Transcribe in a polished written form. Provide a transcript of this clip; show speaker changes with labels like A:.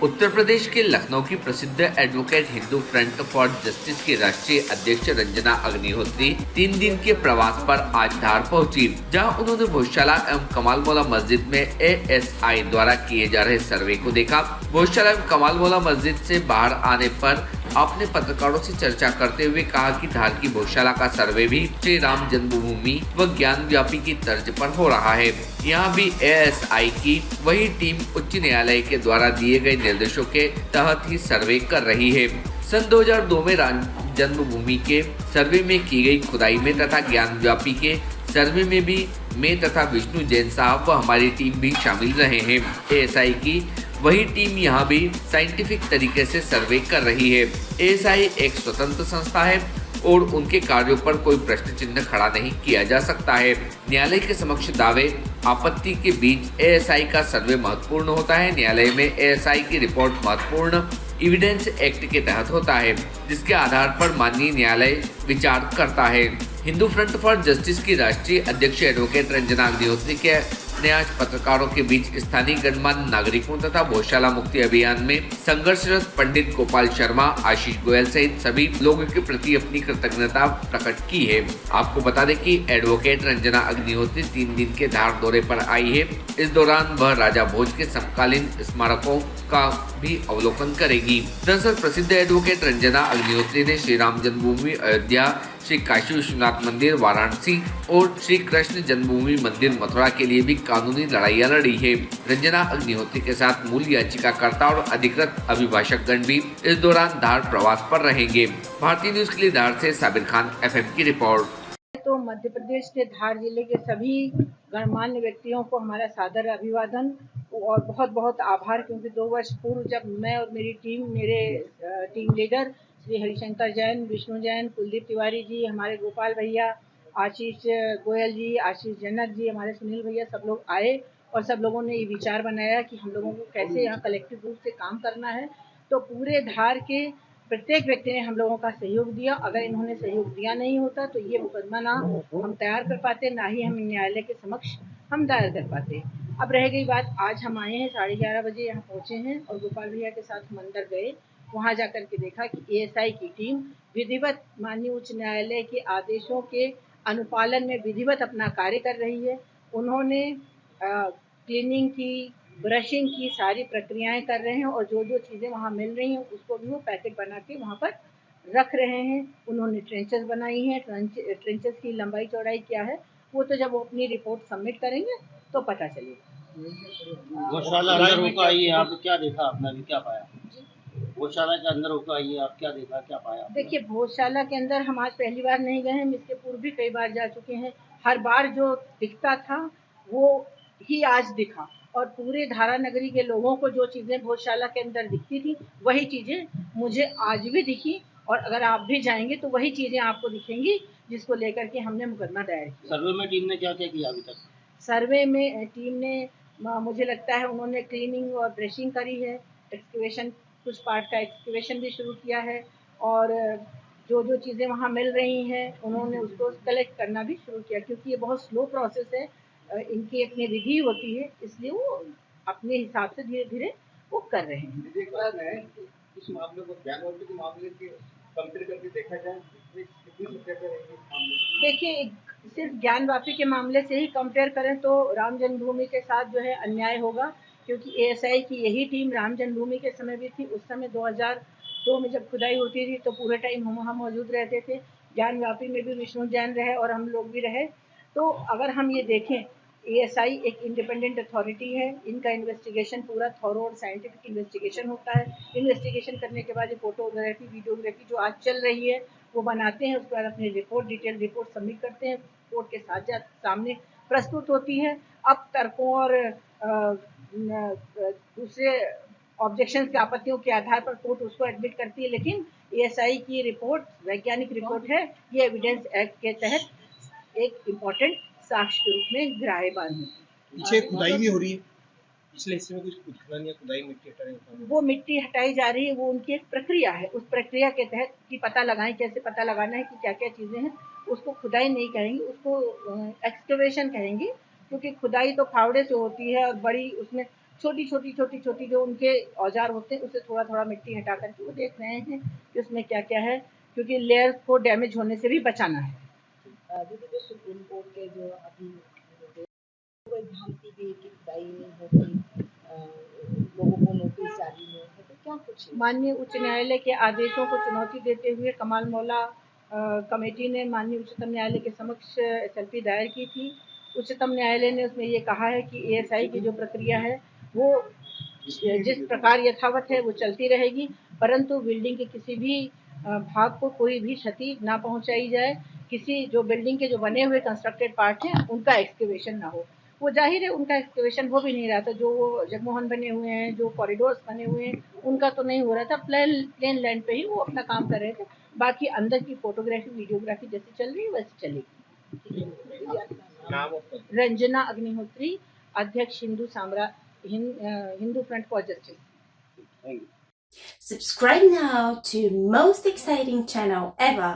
A: उत्तर प्रदेश के लखनऊ की प्रसिद्ध advocate Hindu front for justice की राष्ट्रीय अध्यक्ष रंजना अग्निहोत्री 3 दिन के प्रवास पर आज धार पहुंची, जहां उन्होंने भोजशाला एवं कमाल मौला मस्जिद में एएसआई द्वारा किए जा रहे सर्वे को देखा। भोजशाला एवं कमाल मौला मस्जिद से बाहर आने पर आपने पत्रकारों से चर्चा करते हुए कहा कि धार की भोजशाला का सर्वे भी श्री राम जन्मभूमि व ज्ञान व्यापी की तर्ज पर हो रहा है। यहाँ भी एएसआई की वही टीम उच्च न्यायालय के द्वारा दिए गए निर्देशों के तहत ही सर्वे कर रही है। सन 2002 में राम जन्मभूमि के सर्वे में की गई खुदाई में तथा ज्ञान व्यापी के सर्वे में भी मैं तथा विष्णु जैन साहब व हमारी टीम भी शामिल रहे हैं। एएसआई की वही टीम यहाँ भी साइंटिफिक तरीके से सर्वे कर रही है। एएसआई एक स्वतंत्र संस्था है और उनके कार्यों पर कोई प्रश्न चिन्ह खड़ा नहीं किया जा सकता है। न्यायालय के समक्ष दावे आपत्ति के बीच एएसआई का सर्वे महत्वपूर्ण होता है। न्यायालय में एएसआई की रिपोर्ट महत्वपूर्ण एविडेंस एक्ट के तहत होता है, जिसके आधार पर माननीय न्यायालय विचार करता है। हिंदू फ्रंट फॉर जस्टिस की राष्ट्रीय अध्यक्ष एडवोकेट रंजना अग्निहोत्री के ने आज पत्रकारों के बीच स्थानीय गणमान्य नागरिकों तथा भोजशाला मुक्ति अभियान में संघर्षरत पंडित गोपाल शर्मा, आशीष गोयल सहित सभी लोगों के प्रति अपनी कृतज्ञता प्रकट की है। आपको बता दें कि एडवोकेट रंजना अग्निहोत्री 3 दिन के धार दौरे पर आई है। इस दौरान वह राजा भोज के समकालीन स्मारकों का भी अवलोकन करेगी। दरअसल प्रसिद्ध एडवोकेट रंजना अग्निहोत्री ने श्री राम जन्मभूमि अयोध्या, श्री काशी विश्वनाथ मंदिर वाराणसी और श्री कृष्ण जन्मभूमि मंदिर मथुरा के लिए भी कानूनी लड़ाइयां लड़ी है। रंजना अग्निहोत्री के साथ मूल याचिकाकर्ता और अधिकृत अभिभाषक गण भी इस दौरान धार प्रवास पर रहेंगे। भारतीय न्यूज के लिए धार से साबिर खान एफएम की रिपोर्ट।
B: तो मध्य प्रदेश के धार जिले के सभी गणमान्य व्यक्तियों को हमारा सादर अभिवादन और बहुत बहुत आभार, क्योंकि 2 वर्ष पूर्व जब मैं और मेरी टीम, मेरे टीम लीडर श्री हरिशंकर जैन, विष्णु जैन, कुलदीप तिवारी जी, हमारे गोपाल भैया, आशीष गोयल जी, आशीष जनक जी, हमारे सुनील भैया, सब लोग आए और सब लोगों ने ये विचार बनाया कि हम लोगों को कैसे यहाँ कलेक्टिव रूप से काम करना है। तो पूरे धार के प्रत्येक व्यक्ति ने हम लोगों का सहयोग दिया। अगर इन्होंने सहयोग दिया नहीं होता तो ये मुकदमा ना हम तैयार कर पाते, ना ही हम न्यायालय के समक्ष हम दायर कर पाते। अब रह गई बात, आज हम आए हैं 11:30 बजे यहाँ पहुँचे हैं और गोपाल भैया के साथ हम अंदर गए। वहाँ जाकर के देखा कि एएसआई की टीम विधिवत माननीय उच्च न्यायालय के आदेशों के अनुपालन में विधिवत अपना कार्य कर रही है। उन्होंने क्लीनिंग की, ब्रशिंग की सारी प्रक्रियाएं कर रहे हैं और जो जो चीज़ें वहाँ मिल रही हैं उसको भी वो पैकेट बना के वहाँ पर रख रहे हैं। उन्होंने ट्रेंचेस बनाई हैं। ट्रेंचेस की लंबाई चौड़ाई क्या है वो तो जब वो अपनी रिपोर्ट सबमिट करेंगे तो पता चलेगा।
C: गौशाला अंदर होकर आई है, आप क्या देखा, आपने अभी क्या पाया? गौशाला के अंदर होकर आई है, आप क्या देखा, क्या पाया?
B: देखिए, भोजशाला के अंदर हम आज पहली बार नहीं गए हैं, हम इसके पूर्व भी कई बार जा चुके हैं। हर बार जो दिखता था वो ही आज दिखा और पूरे धारा नगरी के लोगों को जो चीज़ें भोजशाला के अंदर दिखती थी वही चीज़ें मुझे आज भी दिखी और अगर आप भी जाएंगे तो वही चीज़ें आपको दिखेंगी जिसको लेकर के हमने मुकदमा दायर किया।
C: सर्वे में टीम ने क्या क्या किया अभी तक?
B: सर्वे में टीम ने, मुझे लगता है उन्होंने क्लीनिंग और ब्रशिंग करी है, एक्सकेवेशन, कुछ पार्ट का एक्सकेवेशन भी शुरू किया है और जो जो चीज़ें वहाँ मिल रही हैं उन्होंने उसको कलेक्ट करना भी शुरू किया, क्योंकि ये बहुत स्लो प्रोसेस है। इनकी अपनी विधि होती है, इसलिए वो अपने हिसाब से धीरे धीरे वो कर रहे हैं।
D: इस मामले को ज्ञानवापी के मामले के कंपेयर करके देखा जाए कितनी सत्यता रहेगी?
B: देखिए, सिर्फ ज्ञानवापी के मामले से ही कंपेयर करें तो राम जन्मभूमि के साथ जो है अन्याय होगा, क्योंकि एएसआई की यही टीम राम जन्मभूमि के समय भी थी। उस समय 2002 में जब खुदाई होती थी तो पूरे टाइम हम वहाँ मौजूद रहते थे। ज्ञानवापी में भी विष्णु जैन रहे और हम लोग भी रहे। तो अगर हम ये देखें, एएसआई एक इंडिपेंडेंट अथॉरिटी है। इनका इन्वेस्टिगेशन पूरा थॉरो और साइंटिफिक इन्वेस्टिगेशन होता है। इन्वेस्टिगेशन करने के बाद ये फोटोग्राफी, वीडियोग्राफी जो आज चल रही है वो बनाते हैं। उसके बाद अपनी रिपोर्ट, डिटेल रिपोर्ट सबमिट करते हैं, कोर्ट के सामने प्रस्तुत होती है। अब तर्कों और दूसरे ऑब्जेक्शन की, आपत्तियों के आधार पर कोर्ट उसको एडमिट करती है, लेकिन एएसआई की रिपोर्ट वैज्ञानिक रिपोर्ट है। ये एविडेंस एक्ट के तहत एक इम्पोर्टेंट साक्ष्य के रूप में ग्राह्यमान होती है।
D: पीछे खुदाई भी हो रही है, पिछले हिस्से में कुछ खुदाई या खुदाई मिट्टी हटाने का,
B: वो मिट्टी हटाई जा रही है, वो उनकी एक प्रक्रिया है। उस प्रक्रिया के तहत कि पता लगाएं, कैसे पता लगाना है कि क्या क्या चीज़ें हैं, उसको खुदाई नहीं कहेंगे, उसको एक्सकवेशन कहेंगे, क्योंकि खुदाई तो फावड़े से होती है और बड़ी उसमें छोटी छोटी जो उनके औजार होते हैं उससे थोड़ा थोड़ा मिट्टी हटा करके वो देख रहे हैं कि उसमें क्या क्या है, क्योंकि लेयर को डैमेज होने से भी बचाना है।
E: दीदी जो सुप्रीम कोर्ट के जो अभी भ्रांति भी कि तय नहीं होगी, लोगों को नोटिस जारी नहीं है, तो क्या कुछ है?
B: माननीय उच्च न्यायालय के आदेशों को चुनौती देते हुए कमाल मौला कमेटी ने माननीय उच्चतम न्यायालय के समक्ष एसएलपी दायर की थी। उच्चतम न्यायालय ने उसमें ये कहा है कि एएसआई की जो प्रक्रिया है वो जिस प्रकार यथावत है वो चलती रहेगी, परंतु बिल्डिंग के किसी भी भाग को कोई भी क्षति ना पहुंचाई जाए, किसी जो बिल्डिंग के जो बने हुए कंस्ट्रक्टेड पार्ट हैं उनका एक्सकेवेशन ना हो। वो जाहिर है उनका एक्सकेवेशन हो भी नहीं रहा था, जो वो जगमोहन बने हुए हैं, जो कॉरिडोर्स बने हुए हैं, उनका तो नहीं हो रहा था। प्लेन लैंड पे ही वो अपना काम कर रहे थे। बाकी अंदर की फोटोग्राफी वीडियोग्राफी जैसी चल रही है वैसी चलेगी।
D: नाम और पद।
B: रंजना अग्निहोत्री, अध्यक्ष Hindu front for justice.
C: Thank you.
F: Subscribe now to most exciting channel ever.